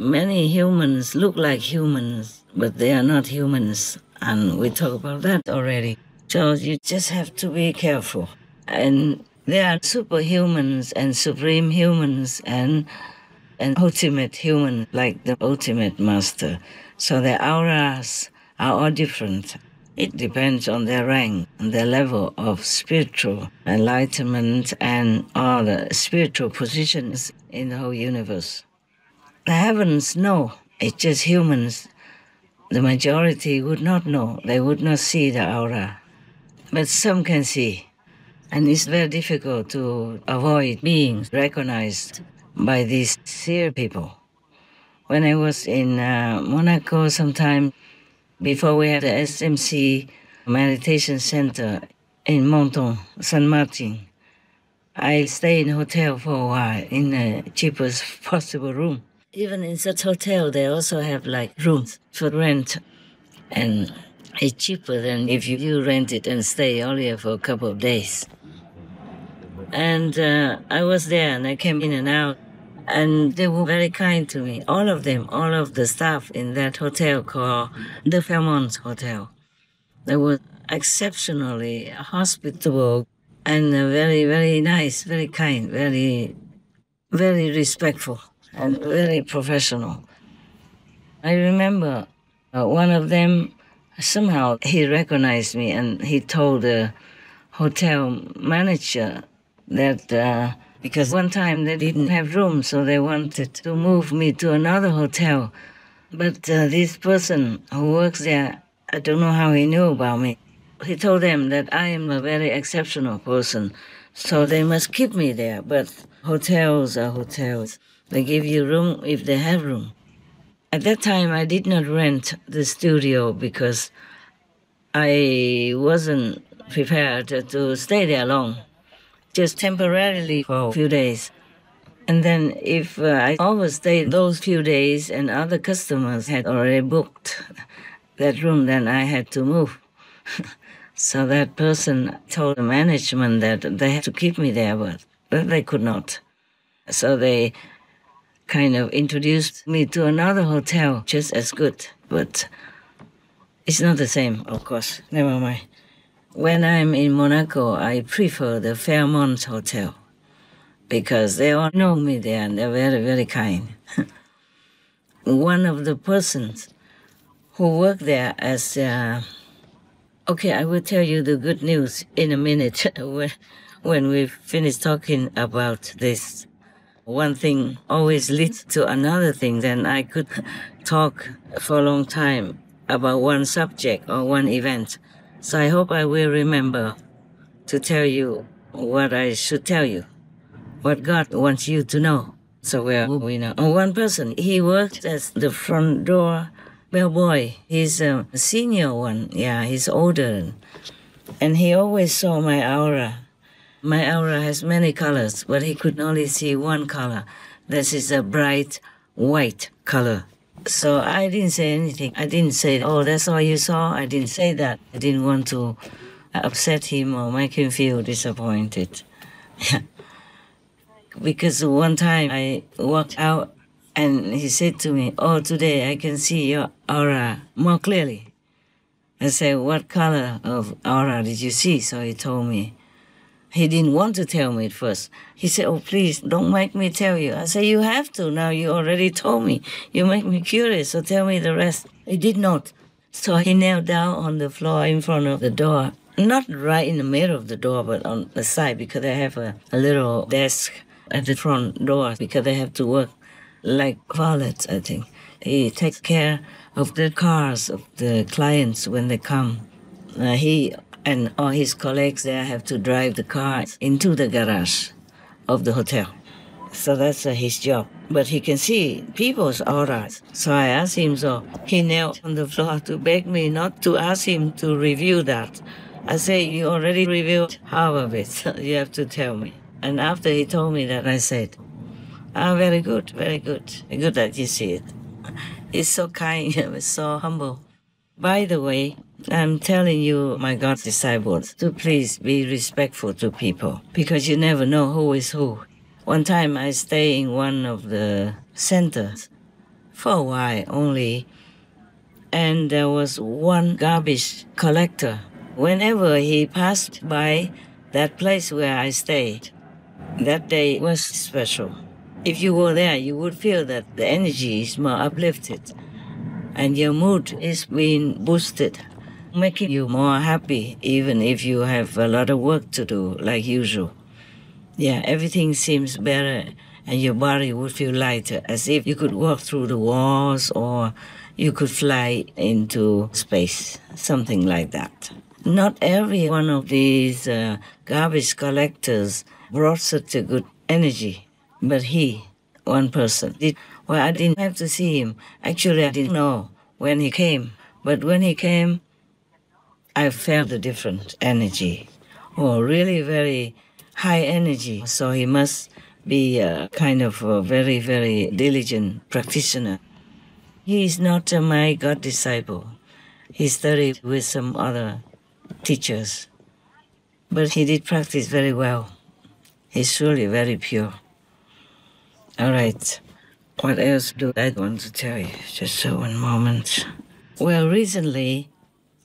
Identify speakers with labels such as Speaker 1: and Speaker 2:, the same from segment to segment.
Speaker 1: Many humans look like humans, but they are not humans. And we talked about that already. So you just have to be careful. And there are superhumans and supreme humans and ultimate human, like the ultimate master. So their auras are all different. It depends on their rank and their level of spiritual enlightenment and all the spiritual positions in the whole universe. The heavens know, it's just humans. The majority would not know, they would not see the aura. But some can see. And it's very difficult to avoid being recognized by these seer people. When I was in Monaco sometime, before we had the SMC meditation center in Menton, Saint Martin, I stayed in a hotel for a while in the cheapest possible room. Even in such hotel, they also have like rooms for rent. And it's cheaper than if you rent it and stay only for a couple of days. And I was there and I came in and out. And they were very kind to me, all of them, all of the staff in that hotel called the Fairmont Hotel. They were exceptionally hospitable and very, very nice, very kind, very, very respectful and very professional. I remember one of them, somehow he recognized me and he told the hotel manager that because one time they didn't have room, so they wanted to move me to another hotel. But this person who works there, I don't know how he knew about me. He told them that I am a very exceptional person, so they must keep me there. But hotels are hotels. They give you room if they have room. At that time, I did not rent the studio because I wasn't prepared to stay there long. Just temporarily for a few days. And then if I overstayed those few days and other customers had already booked that room, then I had to move. So that person told the management that they had to keep me there, but they could not. So they kind of introduced me to another hotel, just as good, but it's not the same, of course. Never mind. When I'm in Monaco, I prefer the Fairmont Hotel because they all know me there and they're very, very kind. One of the persons who work there as... okay, I will tell you the good news in a minute when we finish talking about this. One thing always leads to another thing, then I could talk for a long time about one subject or one event. So I hope I will remember to tell you what I should tell you, what God wants you to know. So we know. One person, he worked as the front door bellboy. He's a senior one. Yeah, he's older. And he always saw my aura. My aura has many colors, but he could only see one color. This is a bright white color. So I didn't say anything. I didn't say, oh, that's all you saw. I didn't say that. I didn't want to upset him or make him feel disappointed. Because one time I walked out and he said to me, oh, today I can see your aura more clearly. I said, what color of aura did you see? So he told me. He didn't want to tell me at first. He said, oh, please, don't make me tell you. I said, you have to. Now you already told me. You make me curious, so tell me the rest. He did not. So he knelt down on the floor in front of the door. Not right in the middle of the door, but on the side, because they have a little desk at the front door, because they have to work like valets, I think. He takes care of the cars of the clients when they come. He and all his colleagues there have to drive the car into the garage of the hotel. So that's his job. But he can see people's auras. So I asked him, so he knelt on the floor to beg me not to ask him to review that. I said, you already reviewed half of it, so you have to tell me. And after he told me that, I said, very good, very good. Good that you see it. He's so kind, he's so humble. By the way, I'm telling you, my God disciples, to please be respectful to people, because you never know who is who. One time I stayed in one of the centers, for a while only. And there was one garbage collector. Whenever he passed by that place where I stayed, that day was special. If you were there, you would feel that the energy is more uplifted and your mood is being boosted, making you more happy, even if you have a lot of work to do, like usual. Yeah, everything seems better and your body would feel lighter, as if you could walk through the walls or you could fly into space, something like that. Not every one of these garbage collectors brought such a good energy, but he, one person, did. Well, I didn't have to see him. Actually, I didn't know when he came. But when he came, I felt a different energy. Oh, really very high energy. So he must be a kind of a very, very diligent practitioner. He is not my God disciple. He studied with some other teachers. But he did practice very well. He's truly very pure. All right. What else do I want to tell you? Just one moment. Well, recently,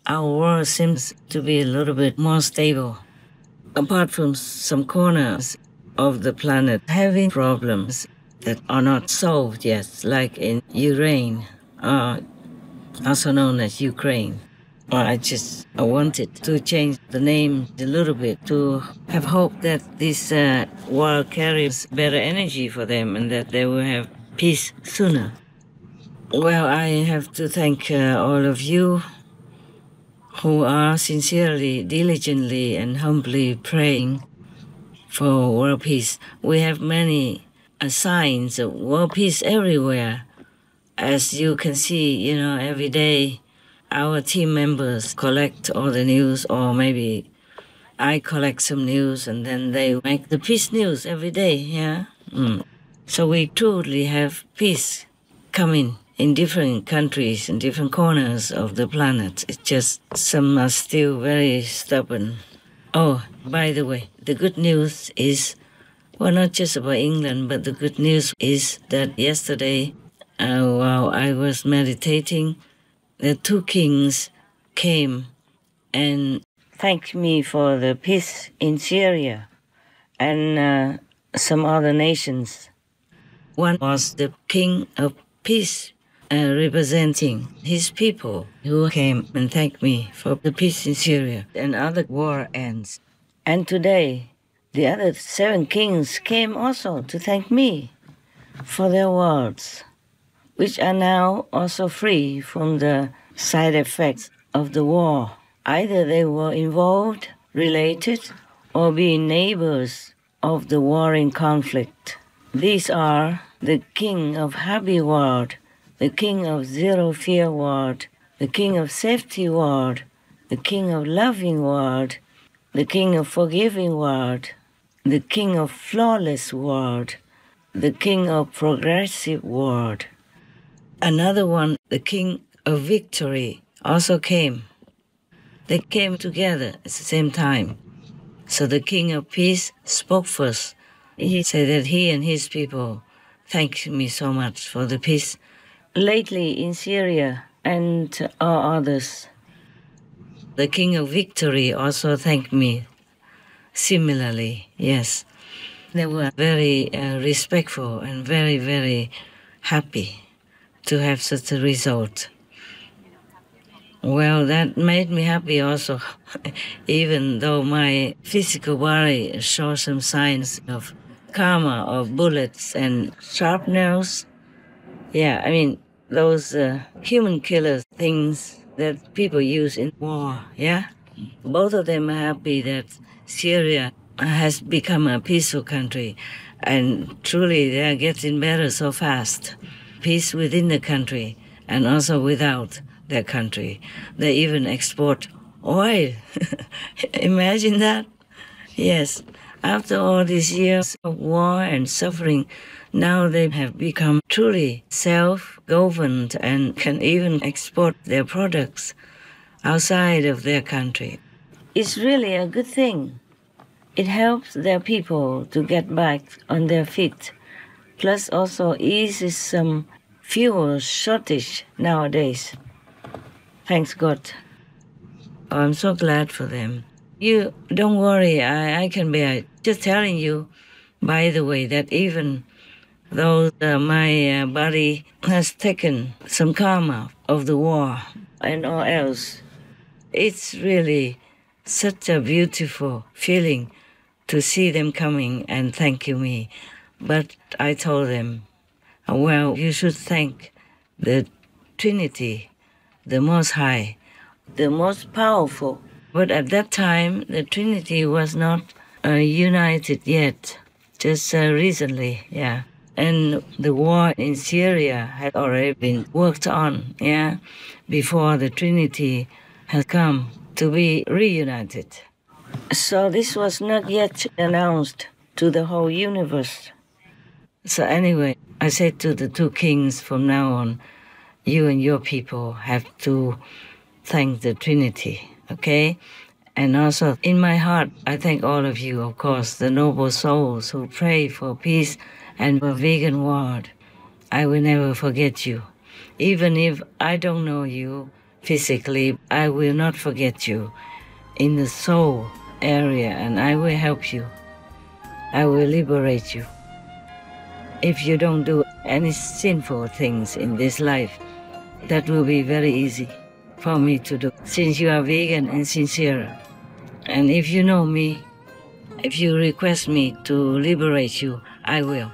Speaker 1: our world seems to be a little bit more stable. Apart from some corners of the planet having problems that are not solved yet, like in Ukraine, also known as Ukraine. Well, I wanted to change the name a little bit to have hope that this war carries better energy for them and that they will have peace sooner. Well, I have to thank all of you who are sincerely, diligently, and humbly praying for world peace. We have many signs of world peace everywhere. As you can see, every day our team members collect all the news, or maybe I collect some news and then they make the peace news every day, yeah? So we truly have peace coming in different countries, in different corners of the planet. It's just some are still very stubborn. Oh, by the way, the good news is, well, not just about England, but the good news is that yesterday, while I was meditating, the two kings came and thanked me for the peace in Syria and some other nations. One was the king of peace, representing his people, who came and thanked me for the peace in Syria and other war ends. And today, the other 7 kings came also to thank me for their words, which are now also free from the side effects of the war. Either they were involved, related, or being neighbors of the warring conflict. These are the king of happy world, the king of zero fear world, the king of safety world, the king of loving world, the king of forgiving world, the king of flawless world, the king of progressive world. Another one, the king of victory, also came. They came together at the same time. So the king of peace spoke first. He said that he and his people thanked me so much for the peace lately in Syria and all others. The king of victory also thanked me similarly, yes. They were very respectful and very, very happy to have such a result. Well, that made me happy also, even though my physical body shows some signs of karma, of bullets and sharp nails. Yeah, I mean, those human killer things that people use in war, yeah? Both of them are happy that Syria has become a peaceful country, and truly they are getting better so fast. Peace within the country and also without their country. They even export oil. Imagine that? Yes. After all these years of war and suffering, now they have become truly self-governed and can even export their products outside of their country. It's really a good thing. It helps their people to get back on their feet, plus also eases some fuel shortage nowadays. Thanks God. I'm so glad for them. You don't worry, I can bear it. Just telling you, by the way, that even though my body has taken some karma of the war and all else, it's really such a beautiful feeling to see them coming and thanking me. But I told them, well, you should thank the Trinity, the Most High, the most powerful. But at that time, the Trinity was not united yet, just recently, yeah. And the war in Syria had already been worked on, yeah, before the Trinity had come to be reunited. So this was not yet announced to the whole universe. So anyway, I said to the two kings, from now on, you and your people have to thank the Trinity, okay? And also, in my heart, I thank all of you, of course, the noble souls who pray for peace and for vegan world. I will never forget you. Even if I don't know you physically, I will not forget you in the soul area, and I will help you. I will liberate you. If you don't do any sinful things in this life, that will be very easy for me to do, since you are vegan and sincere. And if you know me, if you request me to liberate you, I will.